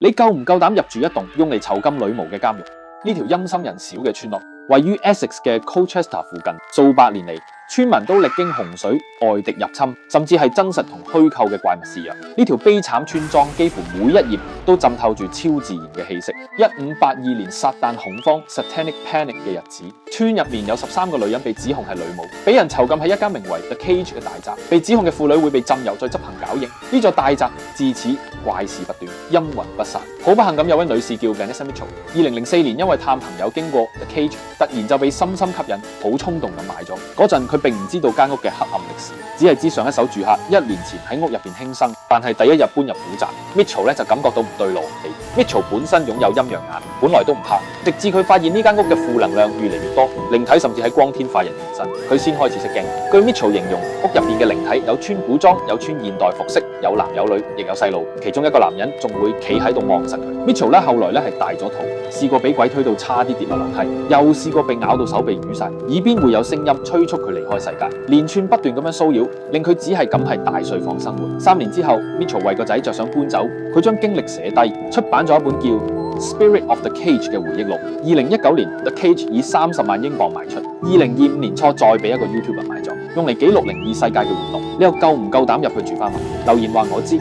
你夠唔夠膽入住一棟用嚟囚禁女巫嘅監獄？呢條陰森人少嘅村落，位於 Essex 嘅 Colchester 附近，數百年嚟，村民都歷經洪水、外敵入侵，甚至係真實同虛構嘅怪物肆虐。呢條悲慘村莊幾乎每一頁都浸透住超自然嘅氣息。1582年撒旦恐慌 （Satanic Panic） 嘅日子，村入面有13個女人被指控係女巫，俾人囚禁喺一間名為 The Cage 嘅大宅。被指控嘅婦女會被浸油再執行絞刑。呢座大宅自此怪事不斷，陰魂不散。好不幸咁，有位女士叫 Vanessa Mitchell， 2004年因為探朋友經過 The Cage， 突然就被深深吸引，好衝動咁買咗。嗰陣佢並唔知道間屋嘅黑暗歷史，只係知上一手住客1年前喺屋入邊輕生，但係第一日搬入古宅 ，Mitchell 咧就感覺到唔對路。Mitchell 本身擁有陰陽眼，本來都唔怕，直至佢發現呢間屋嘅負能量越嚟越多，靈體甚至喺光天化日現身，佢先開始識驚。據 Mitchell 形容，屋入邊嘅靈體有穿古裝，有穿現代服飾，有男有女，亦有細路，其中一個男人仲會企喺度望實佢。Mitchell 咧後來咧係大咗肚，試過俾鬼推到差啲跌落樓梯，又試過被咬到手臂瘀晒，耳邊會有聲音催促佢離開世界，連串不斷咁樣騷擾，令佢只係咁係大睡房生活。3年之後 ，Mitchell 為個仔着想搬走，佢將經歷寫低，出版咗一本叫《Spirit of the Cage》嘅回憶錄。2019年 ，The Cage 以30萬英鎊賣出，2025年初再俾一個 YouTuber 買咗，用嚟記錄靈異世界嘅活動。你又夠唔夠膽入去住翻埋？留言話我知。